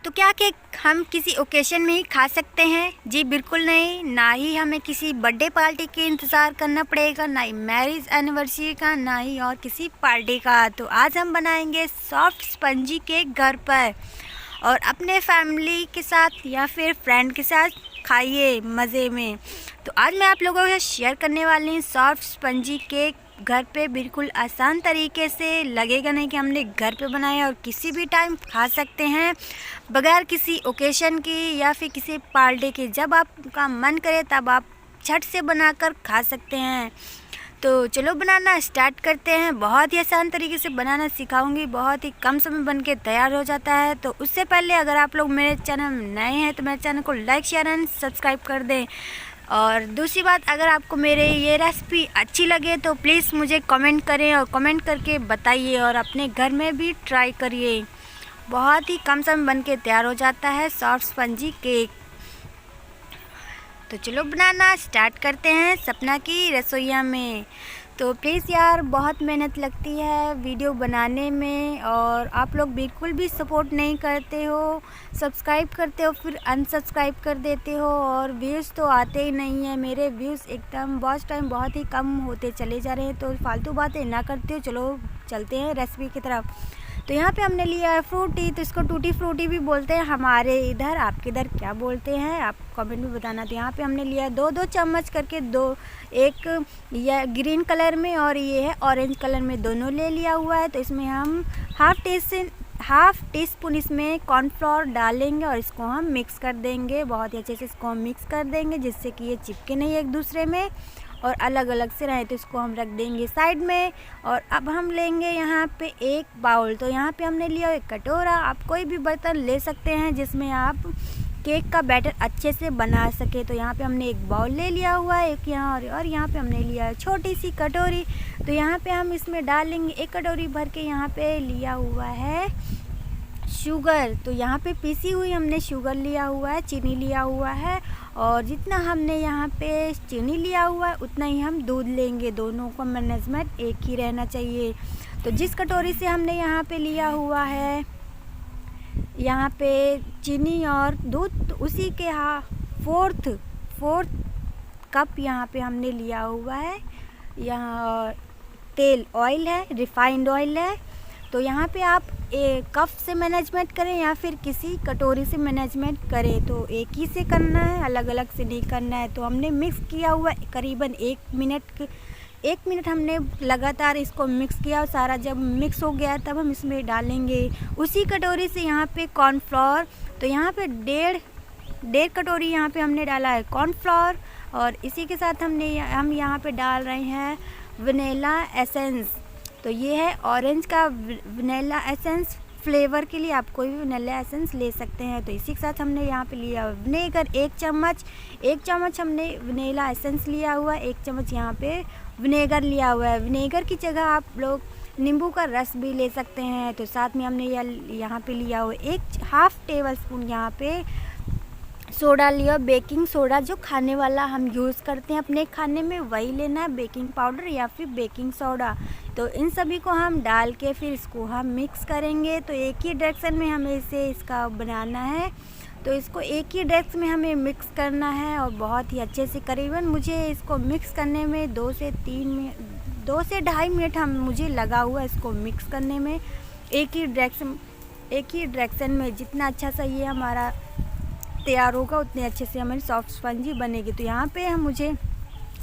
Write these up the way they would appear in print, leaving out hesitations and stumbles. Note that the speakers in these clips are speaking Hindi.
तो क्या केक हम किसी ओकेशन में ही खा सकते हैं? जी बिल्कुल नहीं। ना ही हमें किसी बर्थडे पार्टी के इंतज़ार करना पड़ेगा, ना ही मैरिज एनिवर्सरी का, ना ही और किसी पार्टी का। तो आज हम बनाएंगे सॉफ्ट स्पंजी केक घर पर, और अपने फैमिली के साथ या फिर फ्रेंड के साथ खाइए मज़े में। तो आज मैं आप लोगों के साथ शेयर करने वाली हूँ सॉफ्ट स्पंजी केक घर पे बिल्कुल आसान तरीके से। लगेगा नहीं कि हमने घर पे बनाया, और किसी भी टाइम खा सकते हैं बगैर किसी ओकेशन की या फिर किसी पार्टी के। जब आपका मन करे तब आप झट से बनाकर खा सकते हैं। तो चलो बनाना स्टार्ट करते हैं। बहुत ही आसान तरीके से बनाना सिखाऊंगी, बहुत ही कम समय बन के तैयार हो जाता है। तो उससे पहले अगर आप लोग मेरे चैनल में नए हैं तो मेरे चैनल को लाइक शेयर एंड सब्सक्राइब कर दें। और दूसरी बात, अगर आपको मेरे ये रेसिपी अच्छी लगे तो प्लीज़ मुझे कमेंट करें और कमेंट करके बताइए, और अपने घर में भी ट्राई करिए। बहुत ही कम समय बन के तैयार हो जाता है सॉफ्ट स्पंजी केक। तो चलो बनाना स्टार्ट करते हैं सपना की रसोइया में। तो प्लीज़ यार, बहुत मेहनत लगती है वीडियो बनाने में, और आप लोग बिल्कुल भी सपोर्ट नहीं करते हो। सब्सक्राइब करते हो फिर अनसब्सक्राइब कर देते हो, और व्यूज़ तो आते ही नहीं है। मेरे व्यूज़ एकदम बहुत ही कम होते चले जा रहे हैं। तो फालतू बातें ना करते हो, चलो चलते हैं रेसिपी की तरफ। तो यहाँ पे हमने लिया है फ्रूटी, तो इसको टूटी फ्रूटी भी बोलते हैं हमारे इधर। आपके इधर क्या बोलते हैं आप कमेंट में बताना। तो यहाँ पे हमने लिया 2-2 चम्मच करके, एक ये ग्रीन कलर में और ये है ऑरेंज कलर में, दोनों ले लिया हुआ है। तो इसमें हम हाफ टी स्पून इसमें कॉर्नफ्लोर डालेंगे, और इसको हम मिक्स कर देंगे। बहुत ही अच्छे से इसको हम मिक्स कर देंगे, जिससे कि ये चिपके नहीं एक दूसरे में और अलग अलग से रहे। तो इसको हम रख देंगे साइड में। और अब हम लेंगे यहाँ पे एक बाउल। तो यहाँ पे हमने लिया एक कटोरा। आप कोई भी बर्तन ले सकते हैं जिसमें आप केक का बैटर अच्छे से बना सके। तो यहाँ पे हमने एक बाउल ले लिया हुआ है, एक यहाँ और यहाँ पे हमने लिया है छोटी सी कटोरी। तो यहाँ पे हम इसमें डालेंगे एक कटोरी भर के। यहाँ पे लिया हुआ है शुगर। तो यहाँ पे पीसी हुई हमने शुगर लिया हुआ है, चीनी लिया हुआ है, और जितना हमने यहाँ पे चीनी लिया हुआ है उतना ही हम दूध लेंगे। दोनों का मैनेजमेंट एक ही रहना चाहिए। तो जिस कटोरी से हमने यहाँ पे लिया हुआ है यहाँ पे चीनी और दूध, तो उसी के फोर्थ कप यहाँ पे हमने लिया हुआ है। यहाँ तेल ऑयल है, रिफाइंड ऑयल है। तो यहाँ पे आप एक कप से मैनेजमेंट करें या फिर किसी कटोरी से मैनेजमेंट करें, तो एक ही से करना है, अलग अलग से नहीं करना है। तो हमने मिक्स किया हुआ करीबन 1 मिनट हमने लगातार इसको मिक्स किया। और सारा जब मिक्स हो गया तब हम इसमें डालेंगे उसी कटोरी से यहाँ पे कॉर्नफ्लोर। तो यहाँ पे डेढ़ कटोरी यहाँ पे हमने डाला है कॉर्नफ्लोर, और इसी के साथ हम यहाँ पे डाल रहे हैं वनीला एसेंस। तो ये है ऑरेंज का वनीला एसेंस। फ्लेवर के लिए आप कोई भी वनीला एसेंस ले सकते हैं। तो इसी के साथ हमने यहाँ पे लिया विनेगर 1 चम्मच हमने वनीला एसेंस लिया हुआ है, 1 चम्मच यहाँ पे विनेगर लिया हुआ है। विनेगर की जगह आप लोग नींबू का रस भी ले सकते हैं। तो साथ में हमने यहाँ पे लिया हुआ हाफ टेबल स्पून यहाँ पे सोडा लिया, बेकिंग सोडा, जो खाने वाला हम यूज़ करते हैं अपने खाने में वही लेना है, बेकिंग पाउडर या फिर बेकिंग सोडा। तो इन सभी को हम डाल के फिर इसको हम मिक्स करेंगे। तो एक ही डायरेक्शन में हमें इसका बनाना है। तो इसको एक ही डायरेक्शन में हमें मिक्स करना है, और बहुत ही अच्छे से करीबन मुझे इसको मिक्स करने में 2 से 2.5 मिनट मुझे लगा हुआ इसको मिक्स करने में। एक ही डायरेक्शन में जितना अच्छा सा ये हमारा तैयार होगा उतने अच्छे से हमारी सॉफ्ट स्पंजी बनेगी। तो यहाँ पे मुझे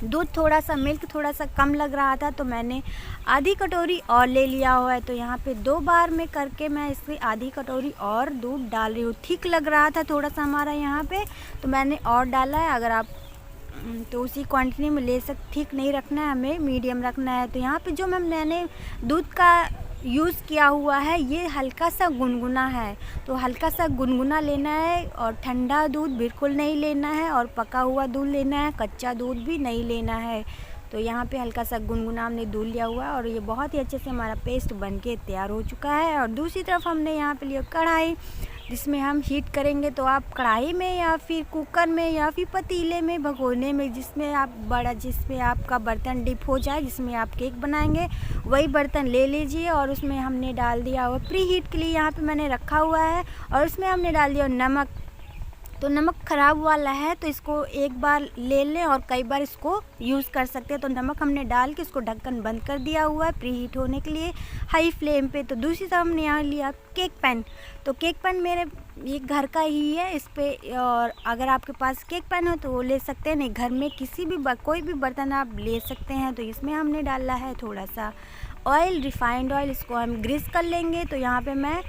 दूध मिल्क थोड़ा सा कम लग रहा था, तो मैंने आधी कटोरी और ले लिया हुआ है। तो यहाँ पे 2 बार में करके मैं इसमें आधी कटोरी और दूध डाल रही हूँ। ठीक लग रहा था थोड़ा सा हमारा यहाँ पे, तो मैंने और डाला है। अगर आप तो उसी क्वांटिटी में ले ठीक नहीं रखना है, हमें मीडियम रखना है। तो यहाँ पे जो मैंने दूध का यूज़ किया हुआ है ये हल्का सा गुनगुना है। तो हल्का सा गुनगुना लेना है, और ठंडा दूध बिल्कुल नहीं लेना है, और पका हुआ दूध लेना है, कच्चा दूध भी नहीं लेना है। तो यहाँ पे हल्का सा गुनगुना हमने दूध लिया हुआ है, और ये बहुत ही अच्छे से हमारा पेस्ट बनके तैयार हो चुका है। और दूसरी तरफ हमने यहाँ पे लिया कढ़ाई। जिसमें हम हीट करेंगे। तो आप कढ़ाई में या फिर कुकर में या फिर पतीले में, भगोने में, जिसमें आपका बर्तन डिप हो जाए, जिसमें आप केक बनाएंगे, वही बर्तन ले लीजिए। और उसमें हमने डाल दिया हुआ प्री हीट के लिए यहाँ पे मैंने रखा हुआ है, और उसमें हमने डाल दिया नमक। तो नमक ख़राब वाला है तो इसको एक बार ले लें और कई बार इसको यूज़ कर सकते हैं। तो नमक हमने डाल के इसको ढक्कन बंद कर दिया हुआ है प्री हीट होने के लिए हाई फ्लेम पे। तो दूसरी तरफ हमने यहाँ लिया केक पैन। तो केक पैन मेरे ये घर का ही है इस पे, और अगर आपके पास केक पैन हो तो वो ले सकते हैं, नहीं घर में किसी भी कोई भी बर्तन आप ले सकते हैं। तो इसमें हमने डाला है थोड़ा सा ऑयल, रिफाइंड ऑयल। इसको हम ग्रीस कर लेंगे। तो यहाँ पे मैं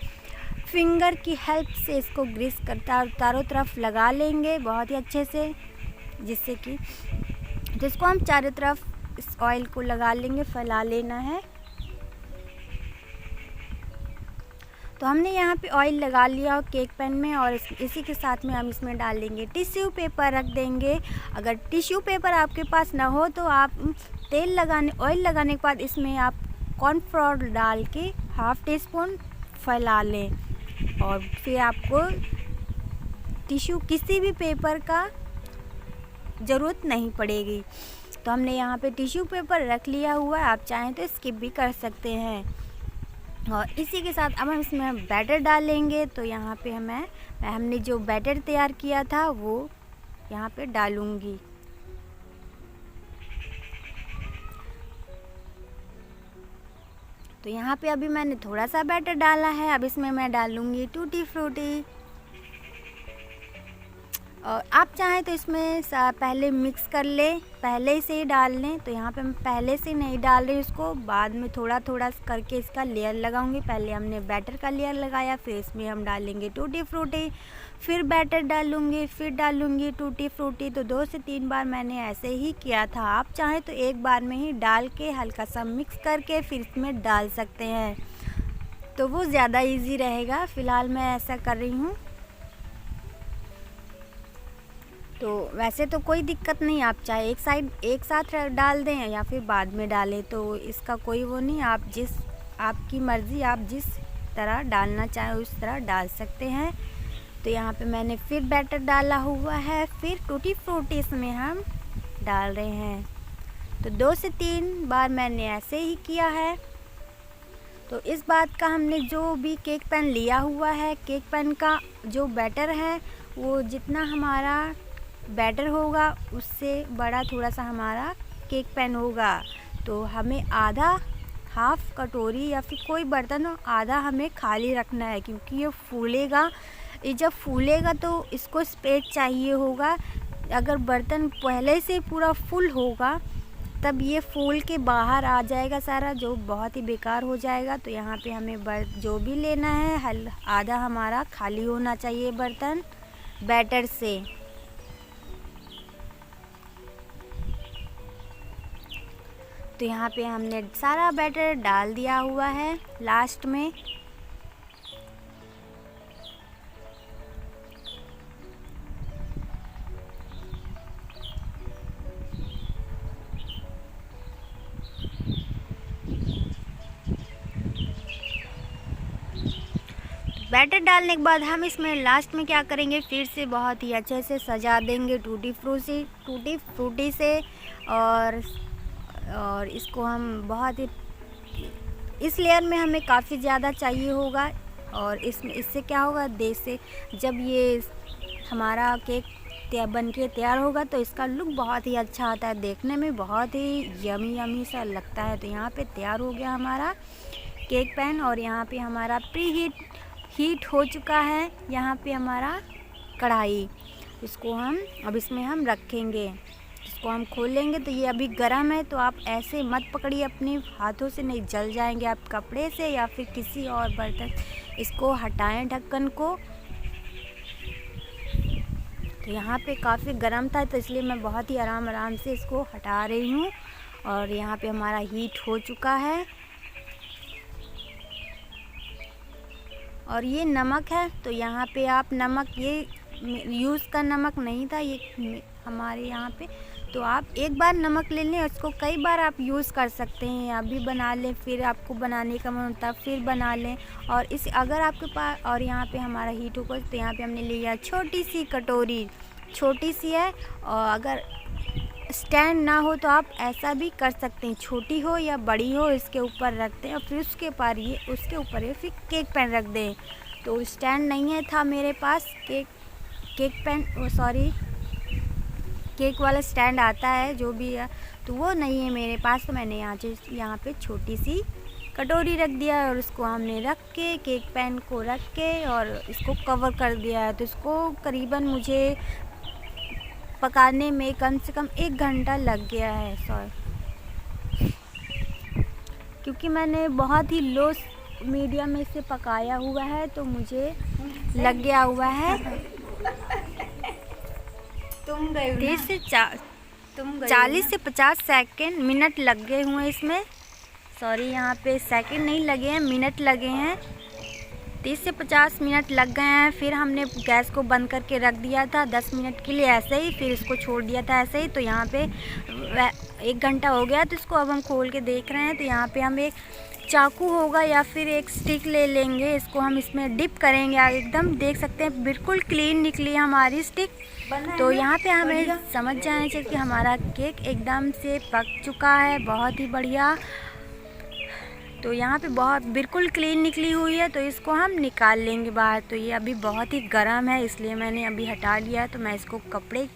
फिंगर की हेल्प से इसको ग्रीस करता चारों तरफ लगा लेंगे बहुत ही अच्छे से, जिससे कि जिसको हम चारों तरफ इस ऑयल को लगा लेंगे, फैला लेना है। तो हमने यहाँ पे ऑयल लगा लिया केक पैन में, और इसी के साथ में हम इसमें डाल देंगे टिश्यू पेपर, रख देंगे। अगर टिश्यू पेपर आपके पास ना हो तो आप ऑयल लगाने के बाद इसमें आप कॉर्नफ्लोर डाल के हाफ टी स्पून फैला लें, और फिर आपको टिश्यू किसी भी पेपर का ज़रूरत नहीं पड़ेगी। तो हमने यहाँ पे टिश्यू पेपर रख लिया हुआ है, आप चाहें तो स्किप भी कर सकते हैं। और इसी के साथ अब हम इसमें बैटर डालेंगे। तो यहाँ पे हमने जो बैटर तैयार किया था वो यहाँ पे डालूँगी। तो यहाँ पे अभी मैंने थोड़ा सा बैटर डाला है। अब इसमें मैं डालूँगी टूटी फ्रूटी, और आप चाहें तो इसमें पहले मिक्स कर लें, पहले से ही डाल लें। तो यहाँ पे मैं पहले से नहीं डाल रही इसको, बाद में थोड़ा थोड़ा करके इसका लेयर लगाऊंगी। पहले हमने बैटर का लेयर लगाया, फिर इसमें हम डालेंगे टूटी फ्रूटी, फिर बैटर डालूंगी, फिर डालूंगी टूटी फ्रूटी। तो 2 से 3 बार मैंने ऐसे ही किया था। आप चाहें तो एक बार में ही डाल के हल्का सा मिक्स करके फिर इसमें डाल सकते हैं, तो वो ज़्यादा ईजी रहेगा। फ़िलहाल मैं ऐसा कर रही हूँ। तो वैसे तो कोई दिक्कत नहीं, आप चाहे एक साथ डाल दें या फिर बाद में डालें, तो इसका कोई वो नहीं। आपकी मर्ज़ी, आप जिस तरह डालना चाहें उस तरह डाल सकते हैं। तो यहाँ पे मैंने फिर बैटर डाला हुआ है, फिर टूटी फ्रूटी इसमें हम डाल रहे हैं। तो 2 से 3 बार मैंने ऐसे ही किया है। तो इस बात का हमने जो भी केक पैन लिया हुआ है, केक पैन का जो बैटर है वो जितना हमारा बैटर होगा उससे बड़ा थोड़ा सा हमारा केक पैन होगा। तो हमें हाफ कटोरी या फिर कोई बर्तन हो, आधा हमें खाली रखना है, क्योंकि ये फूलेगा। ये जब फूलेगा तो इसको स्पेस चाहिए होगा। अगर बर्तन पहले से पूरा फुल होगा तब ये फूल के बाहर आ जाएगा सारा, जो बहुत ही बेकार हो जाएगा। तो यहाँ पे हमें जो भी लेना है आधा हमारा खाली होना चाहिए बर्तन बैटर से। तो यहाँ पे हमने सारा बैटर डाल दिया हुआ है लास्ट में। बैटर डालने के बाद हम इसमें लास्ट में क्या करेंगे, फिर से बहुत ही अच्छे से सजा देंगे टूटी फ्रूटी से। और इसको हम बहुत ही, इस लेयर में हमें काफ़ी ज़्यादा चाहिए होगा। और इससे क्या होगा, जब ये हमारा केक बन के तैयार होगा तो इसका लुक बहुत ही अच्छा आता है, देखने में बहुत ही यमी सा लगता है। तो यहाँ पे तैयार हो गया हमारा केक पैन, और यहाँ पे हमारा प्री हीट हो चुका है। यहाँ पे हमारा कढ़ाई, अब इसमें हम रखेंगे, इसको हम खोलेंगे। तो ये अभी गर्म है, तो आप ऐसे मत पकड़िए अपने हाथों से, नहीं जल जाएंगे आप कपड़े से या फिर किसी और बर्तन। इसको हटाएं ढक्कन को। तो यहाँ पे काफ़ी गर्म था तो इसलिए मैं बहुत ही आराम से इसको हटा रही हूँ। और यहाँ पे हमारा हीट हो चुका है। और ये नमक है, तो यहाँ पे आप नमक, ये यूज़ का नमक नहीं था, ये हमारे यहाँ पे तो आप एक बार नमक ले लें, उसको कई बार आप यूज़ कर सकते हैं। अभी बना लें, फिर आपको बनाने का मन होता है फिर बना लें। और इस अगर आपके पास, और यहाँ पे हमारा हीट ऊपर, तो यहाँ पे हमने लिया छोटी सी कटोरी, छोटी सी है। और अगर स्टैंड ना हो तो आप ऐसा भी कर सकते हैं, छोटी हो या बड़ी हो, इसके ऊपर रखते हैं और फिर उसके ऊपर ये फिर केक पैन रख दें। तो स्टैंड नहीं है था मेरे पास, केक वाला स्टैंड आता है जो भी है, तो वो नहीं है मेरे पास। तो मैंने यहाँ पे छोटी सी कटोरी रख दिया है और उसको हमने रख के केक पैन को रख के और इसको कवर कर दिया है। तो इसको करीबन मुझे पकाने में कम से कम 1 घंटा लग गया है। क्योंकि मैंने बहुत ही लो मीडियम में से पकाया हुआ है, तो मुझे लग गया हुआ है 40 से 50 मिनट लग गए हुए हैं इसमें। सॉरी, यहाँ पे सेकंड नहीं लगे हैं, मिनट लगे हैं। 30 से 50 मिनट लग गए हैं। फिर हमने गैस को बंद करके रख दिया था 10 मिनट के लिए ऐसे ही, फिर इसको छोड़ दिया था ऐसे ही। तो यहाँ पे 1 घंटा हो गया। तो इसको अब हम खोल के देख रहे हैं। तो यहाँ पे हम एक चाकू होगा या फिर एक स्टिक ले लेंगे, इसको हम इसमें डिप करेंगे। एकदम देख सकते हैं बिल्कुल क्लीन निकली है हमारी स्टिक। तो यहाँ पे हमें समझ जाना चाहिए कि हमारा केक एकदम से पक चुका है, बहुत ही बढ़िया। तो यहाँ पे बहुत बिल्कुल क्लीन निकली हुई है। तो इसको हम निकाल लेंगे बाहर। तो ये अभी बहुत ही गर्म है, इसलिए मैंने अभी हटा लिया है। तो मैं इसको कपड़े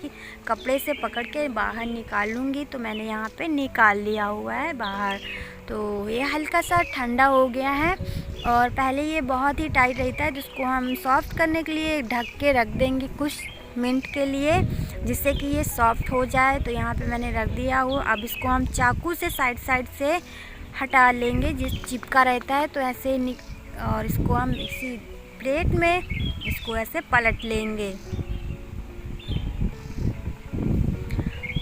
से पकड़ के बाहर निकाल लूँगी। तो मैंने यहाँ पे निकाल लिया हुआ है बाहर। तो ये हल्का सा ठंडा हो गया है और पहले ये बहुत ही टाइट रहता है, जिसको हम सॉफ्ट करने के लिए ढक के रख देंगे कुछ मिनट के लिए, जिससे कि ये सॉफ्ट हो जाए। तो यहाँ पे मैंने रख दिया हो। अब इसको हम चाकू से साइड से हटा लेंगे, जिस चिपका रहता है। तो ऐसे और इसको हम इसी प्लेट में इसको ऐसे पलट लेंगे।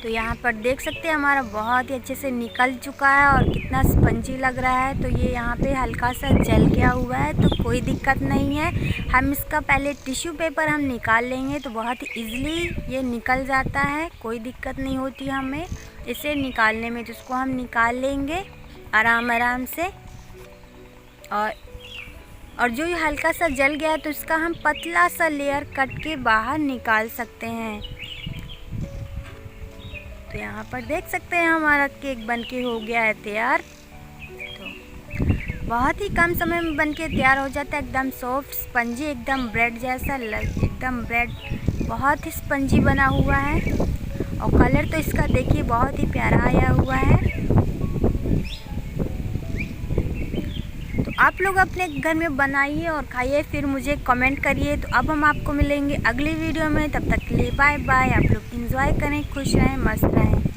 तो यहाँ पर देख सकते हैं हमारा बहुत ही अच्छे से निकल चुका है और कितना स्पंजी लग रहा है। तो ये यहाँ पे हल्का सा जल गया हुआ है, तो कोई दिक्कत नहीं है। हम इसका पहले टिश्यू पेपर हम निकाल लेंगे, तो बहुत ही ईज़िली ये निकल जाता है, कोई दिक्कत नहीं होती हमें इसे निकालने में। तो इसको हम निकाल लेंगे आराम से। और जो ये हल्का सा जल गया है, तो इसका हम पतला सा लेयर कट के बाहर निकाल सकते हैं। तो यहाँ पर देख सकते हैं हमारा केक बनके हो गया है तैयार। तो बहुत ही कम समय में बनके तैयार हो जाता है, एकदम सॉफ्ट स्पंजी, एकदम ब्रेड जैसा, एकदम ब्रेड बहुत ही स्पंजी बना हुआ है। और कलर तो इसका देखिए बहुत ही प्यारा आया हुआ है। तो आप लोग अपने घर में बनाइए और खाइए, फिर मुझे कमेंट करिए। तो अब हम आपको मिलेंगे अगली वीडियो में, तब तक के लिए बाय बाय। आप लोग एंजॉय करें, खुश रहें, मस्त रहें।